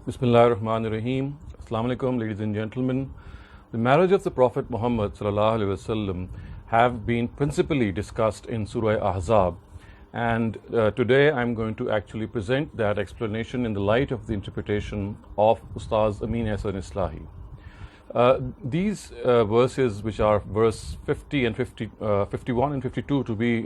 Bismillahir Rahmanir Rahim. Assalamu alaikum, ladies and gentlemen. The marriage of the Prophet Muhammad sallallahu alaihi wasallam have been principally discussed in Surah Ahzab, and today I'm going to actually present that explanation in the light of the interpretation of Ustaz Amin Ahsan Islahi. These verses, which are verse 50 and 51 and 52 to be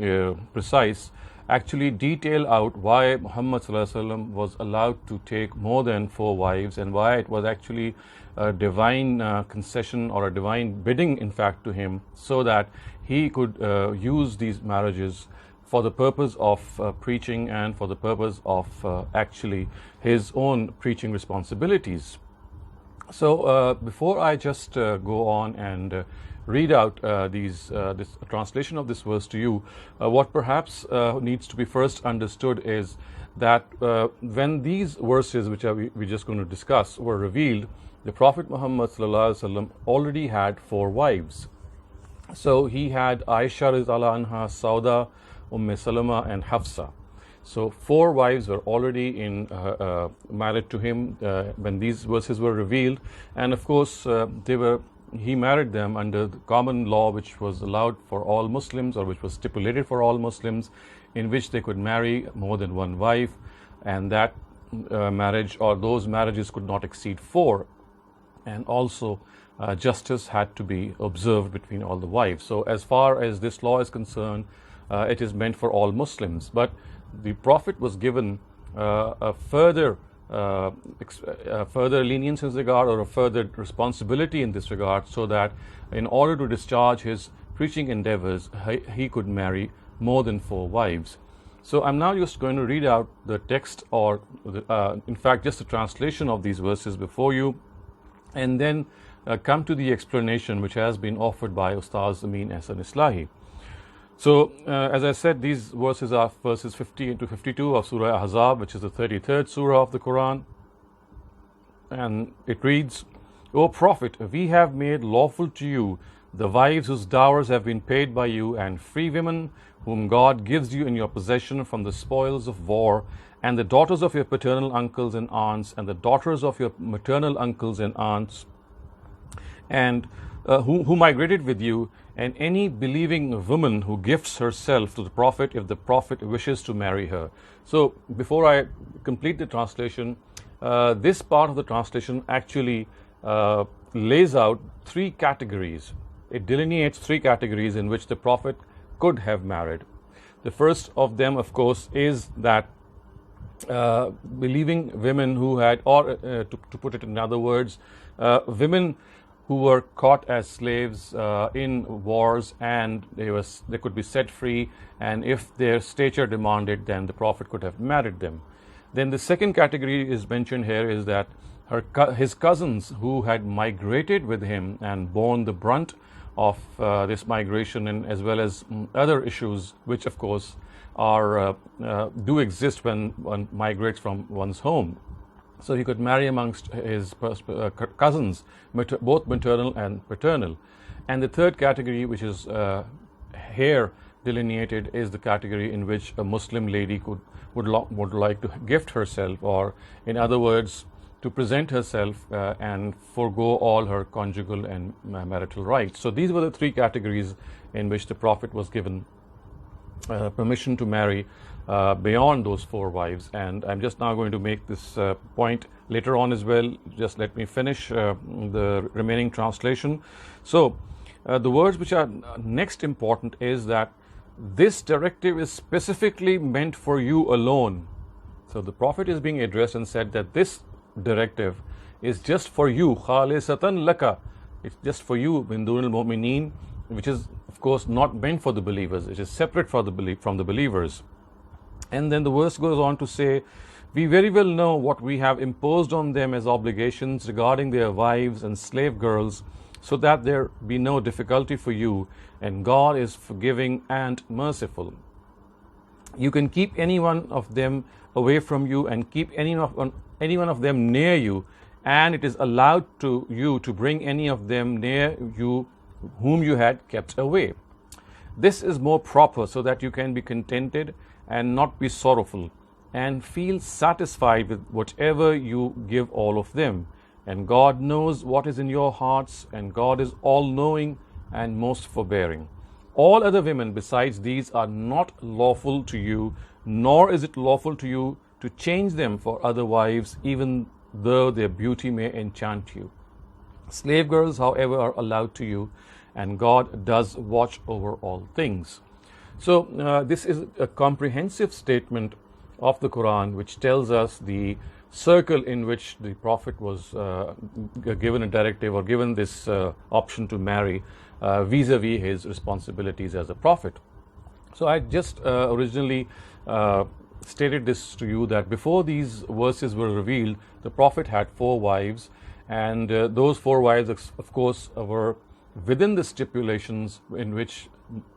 precise, actually detail out why Muhammad sallallahu alaihi wasallam was allowed to take more than 4 wives, and why it was actually a divine concession, or a divine bidding in fact to him, so that he could use these marriages for the purpose of preaching and for the purpose of actually his own preaching responsibilities. So before I just go on and read out this translation of this verse to you, what perhaps needs to be first understood is that when these verses, which we're just going to discuss, were revealed, the Prophet Muhammad sallallahu alaihi wasallam already had 4 wives. So he had Aisha radhiyallahu anha, Sauda, Salama, and Hafsa. So 4 wives were already married to him when these verses were revealed, and of course he married them under the common law, which was allowed for all Muslims, or which was stipulated for all Muslims, in which they could marry more than 1 wife, and that marriage, or those marriages, could not exceed 4, and also justice had to be observed between all the wives. So as far as this law is concerned, it is meant for all Muslims, but the Prophet was given a further lenience in this regard, or a further responsibility in this regard, so that in order to discharge his preaching endeavors, he could marry more than 4 wives. So I'm now just going to read out the text, or in fact just the translation of these verses before you, and then come to the explanation which has been offered by Ustaz Amin Ahsan Islahi. So, as I said, these verses are verses 50 to 52 of Surah Ahzab, which is the 33rd surah of the Quran. And it reads, O Prophet, we have made lawful to you the wives whose dowers have been paid by you, and free women whom God gives you in your possession from the spoils of war, and the daughters of your paternal uncles and aunts, and the daughters of your maternal uncles and aunts, and who migrated with you, and any believing woman who gifts herself to the Prophet if the Prophet wishes to marry her. So before I complete the translation, this part of the translation actually lays out 3 categories. It delineates 3 categories in which the Prophet could have married. The first of them, of course, is that believing women who had, or to put it in other words, women who were caught as slaves in wars, and they could be set free, and if their stature demanded, then the Prophet could have married them. Then the second category is mentioned here, is that his cousins who had migrated with him and borne the brunt of this migration, and as well as other issues which of course do exist when one migrates from one's home. So he could marry amongst his cousins, both maternal and paternal. And the third category, which is here delineated, is the category in which a Muslim lady would like to gift herself, or in other words, to present herself and forego all her conjugal and marital rights. So these were the 3 categories in which the Prophet was given permission to marry beyond those 4 wives. And I'm just now going to make this point later on as well. Just let me finish the remaining translation. So the words which are next important is that this directive is specifically meant for you alone. So the Prophet is being addressed and said that this directive is just for you, khalisatan laka. It's just for you, min dunil mu'mineen, which is of course not meant for the believers. It is separate from the believers. And then the verse goes on to say, we very well know what we have imposed on them as obligations regarding their wives and slave girls, so that there be no difficulty for you, and God is forgiving and merciful. You can keep any one of them away from you, and keep any one of them near you, and it is allowed to you to bring any of them near you whom you had kept away. This is more proper, so that you can be contented and not be sorrowful. and feel satisfied with whatever you give all of them. And God knows what is in your hearts, and God is all-knowing and most forbearing. All other women besides these are not lawful to you, nor is it lawful to you to change them for other wives, even though their beauty may enchant you. Slave girls, however, are allowed to you, and God does watch over all things. So this is a comprehensive statement of the Quran which tells us the circle in which the Prophet was given a directive or given this option to marry vis-a-vis his responsibilities as a prophet. So I just originally stated this to you, that before these verses were revealed, the Prophet had 4 wives, and those 4 wives, of course, were within the stipulations in which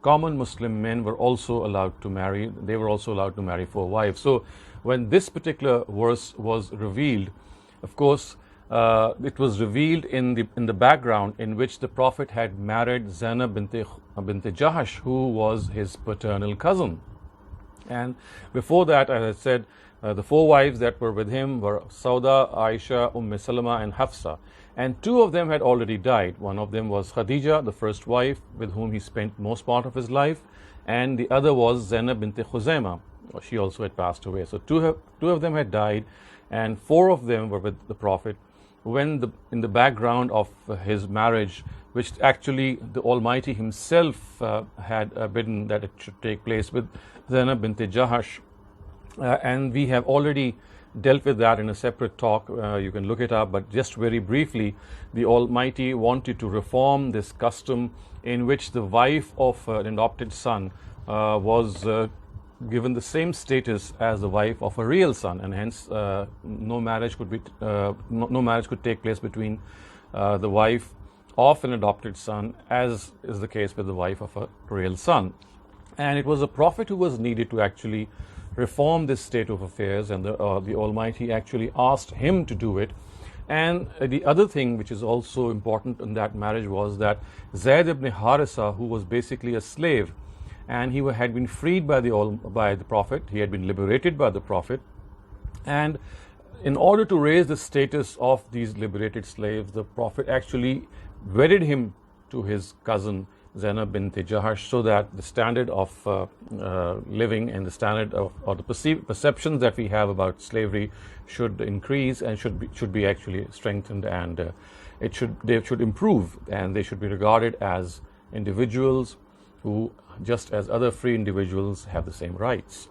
common Muslim men were also allowed to marry. They were also allowed to marry 4 wives. So when this particular verse was revealed, of course, it was revealed in the background in which the Prophet had married Zainab bint Jahash, who was his paternal cousin. And before that, as I said, the 4 wives that were with him were Sauda, Aisha, Salama, and Hafsa. And 2 of them had already died. One of them was Khadija, the first wife, with whom he spent most part of his life, and the other was Zainab bint Khuzaima. She also had passed away. So two of them had died, and 4 of them were with the Prophet. When in the background of his marriage, which actually the Almighty Himself had bidden that it should take place with Zainab bint Jahash, and we have already dealt with that in a separate talk. You can look it up, but just very briefly, the Almighty wanted to reform this custom in which the wife of an adopted son was given the same status as the wife of a real son, and hence no marriage could take place between the wife of an adopted son, as is the case with the wife of a real son. And it was a prophet who was needed to actually reform this state of affairs, and the Almighty actually asked him to do it. And the other thing which is also important in that marriage was that Zayd ibn Harisa, who was basically a slave, and he had been freed by the Prophet, he had been liberated by the Prophet, and in order to raise the status of these liberated slaves, the Prophet actually wedded him to his cousin Zainab bint Jahash, so that the standard of living and the standard of, or the perceptions that we have about slavery should increase and should be actually strengthened, and they should improve, and they should be regarded as individuals who, just as other free individuals, have the same rights.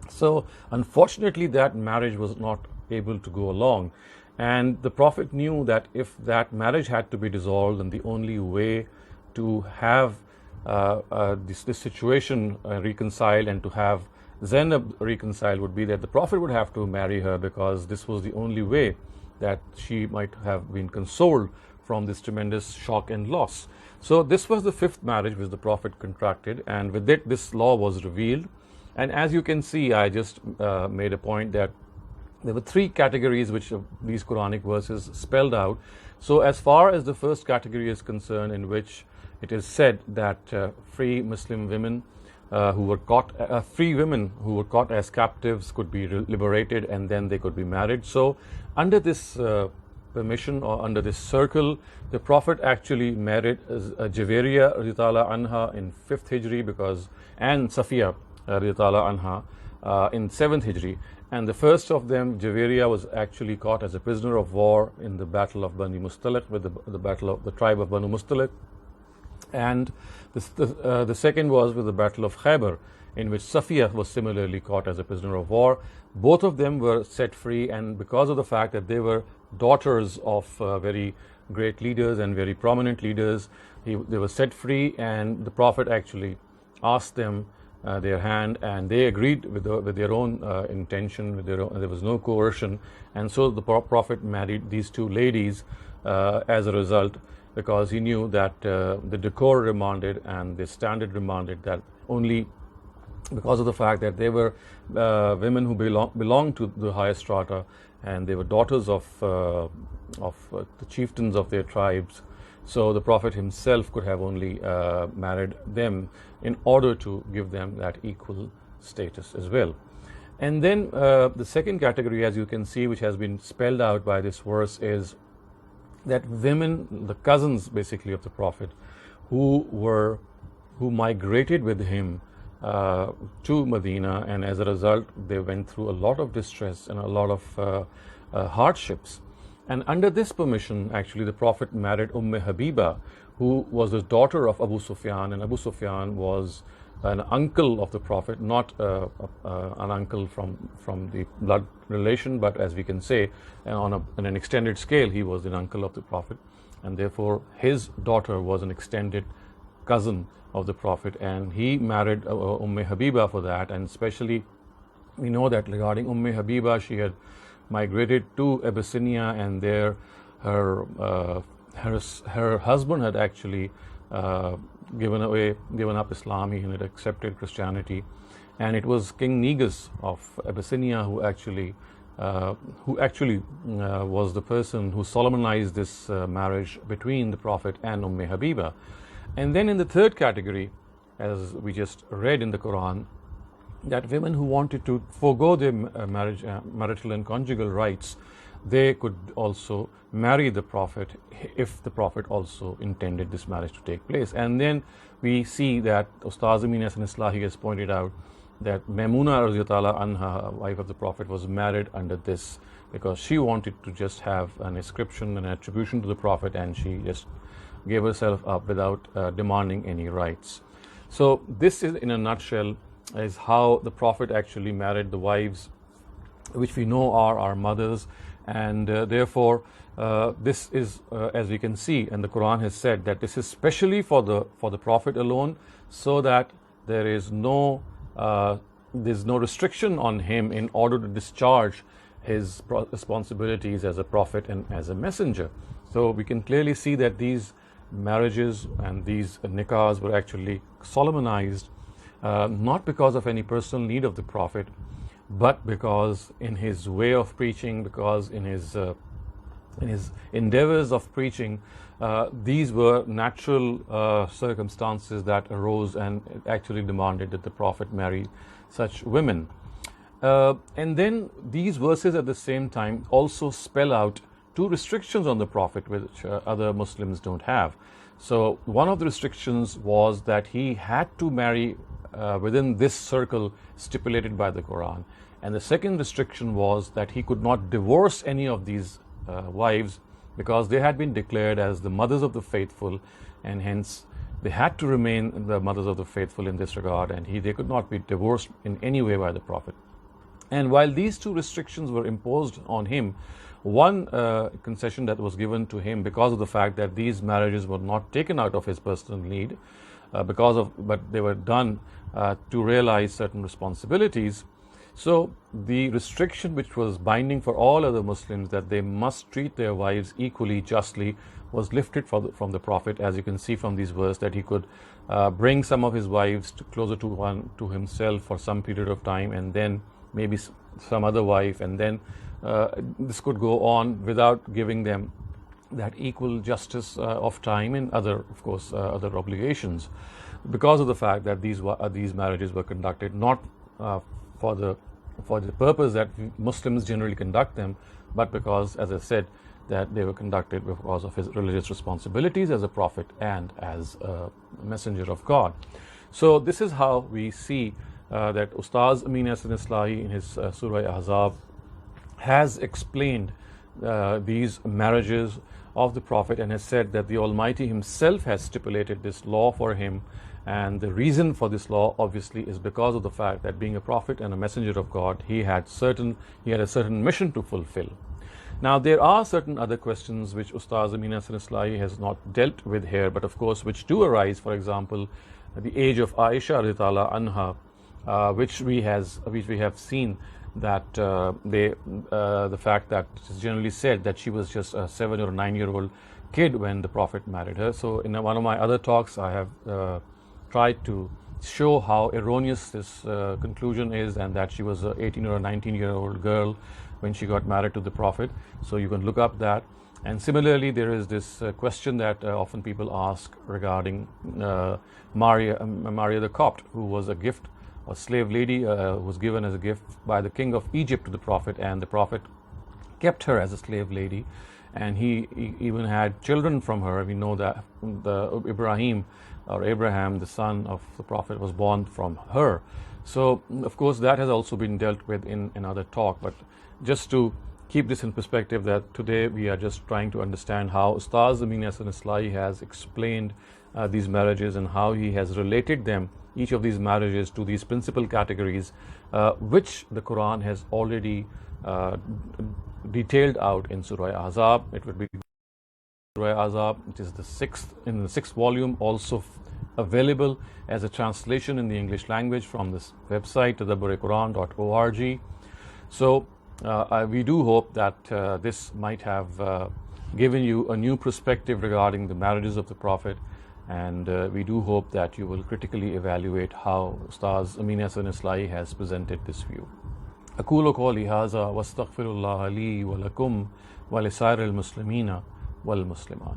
So unfortunately, that marriage was not able to go along, and the Prophet knew that if that marriage had to be dissolved, then the only way to have this situation reconciled and to have Zainab reconciled would be that the Prophet would have to marry her, because this was the only way that she might have been consoled from this tremendous shock and loss. So this was the 5th marriage which the Prophet contracted, and with it this law was revealed. And as you can see, I just made a point that there were 3 categories which these Quranic verses spelled out. So as far as the first category is concerned, in which it is said that free Muslim women who were caught as captives could be liberated, and then they could be married. So under this permission, or under this circle, the Prophet actually married Javeriya radhiyallahu anha in 5th Hijri, and Safiya radhiyallahu anha in 7th Hijri. And the first of them, Javeriya, was actually caught as a prisoner of war in the Battle of Bani Mustaliq, with the battle of the tribe of Banu Mustaliq. And the second was with the Battle of Khaybar, in which Safiya was similarly caught as a prisoner of war. Both of them were set free, and because of the fact that they were daughters of very great leaders and very prominent leaders, they were set free, and the Prophet actually asked them their hand, and they agreed with their own intention. There was no coercion, and so the Prophet married these 2 ladies as a result, because he knew that the decor demanded and the standard demanded that only because of the fact that they were women who belonged to the higher strata, and they were daughters of the chieftains of their tribes. So the Prophet himself could have only married them in order to give them that equal status as well. And then the second category, as you can see, which has been spelled out by this verse, is that women, the cousins basically of the Prophet, who migrated with him to Medina, and as a result they went through a lot of distress and a lot of hardships. And under this permission, actually, the Prophet married Habiba, who was the daughter of Abu Sufyan, and Abu Sufyan was an uncle of the Prophet, not an uncle from the blood relation, but as we can say, on an extended scale, he was an uncle of the Prophet, and therefore his daughter was an extended cousin of the Prophet, and he married Habiba for that. And especially we know that regarding Habiba, she had migrated to Abyssinia, and there her husband had actually given up Islam. He had accepted Christianity, and it was King Negus of Abyssinia who actually was the person who solemnized this marriage between the Prophet and Habiba. And then in the third category, as we just read in the Quran, that women who wanted to forego their marital and conjugal rights, they could also marry the Prophet if the Prophet also intended this marriage to take place. And then we see that Ustaz Amin Ahsan Islahi has pointed out that Maimuna radhiyallahu anha, wife of the Prophet, was married under this because she wanted to just have an ascription and attribution to the Prophet, and she just gave herself up without demanding any rights. So this is, in a nutshell, is how the Prophet actually married the wives which we know are our mothers, and therefore this is, as we can see, and the Quran has said that this is specially for the Prophet alone, so that there is no restriction on him in order to discharge his responsibilities as a prophet and as a messenger. So we can clearly see that these marriages and these nikahs were actually solemnized not because of any personal need of the Prophet, but because in his way of preaching, because in his endeavors of preaching, these were natural circumstances that arose and actually demanded that the Prophet marry such women. And then these verses at the same time also spell out two restrictions on the Prophet which other Muslims don't have. So one of the restrictions was that he had to marry within this circle stipulated by the Quran, and the second restriction was that he could not divorce any of these wives because they had been declared as the mothers of the faithful, and hence they had to remain the mothers of the faithful in this regard, and they could not be divorced in any way by the Prophet. And while these two restrictions were imposed on him, one concession that was given to him because of the fact that these marriages were not taken out of his personal need, but they were done to realize certain responsibilities. So the restriction which was binding for all other Muslims, that they must treat their wives equally, justly, was lifted from the Prophet, as you can see from these verses, that he could bring some of his wives closer to himself for some period of time, and then maybe some other wife, and then this could go on without giving them that equal justice of time and other obligations, because of the fact that these marriages were conducted not for the purpose that Muslims generally conduct them, but because, as I said, that they were conducted because of his religious responsibilities as a prophet and as a messenger of God. So this is how we see that Ustaz Amin Ahsan Islahi in his Surah Ahzab has explained these marriages of the Prophet, and has said that the Almighty Himself has stipulated this law for him, and the reason for this law obviously is because of the fact that, being a prophet and a messenger of God, he had a certain mission to fulfill. Now there are certain other questions which Ustaz Amin Ahsan Islahi has not dealt with here, but of course which do arise. For example, the age of Aisha radhiyallahu anha, which we have seen that the fact that it's generally said that she was just a 7 or 9-year-old kid when the Prophet married her. So in one of my other talks, I have tried to show how erroneous this conclusion is, and that she was an 18 or a 19-year-old girl when she got married to the Prophet. So you can look up that. And similarly, there is this question that often people ask regarding Maria the Copt, who was a gift a slave lady was given as a gift by the king of Egypt to the Prophet, and the Prophet kept her as a slave lady, and he even had children from her. We know that Abraham, the son of the Prophet, was born from her. So, of course, that has also been dealt with in another talk. But just to keep this in perspective, that today we are just trying to understand how Ustaz Amin Ahsan Islahi has explained these marriages and how he has related them, each of these marriages, to these principal categories, which the Quran has already detailed out in Surah Ahzab. It would be Surah Ahzab, it is in the sixth volume, also available as a translation in the English language from this website, tadabburequran.org. So we do hope that this might have given you a new perspective regarding the marriages of the Prophet, and we do hope that you will critically evaluate how Ustaz Amin Ahsan Islahi has presented this view. أقول قولي هذا واستغفر الله لي ولكم ولسائر المسلمين والمسلمات.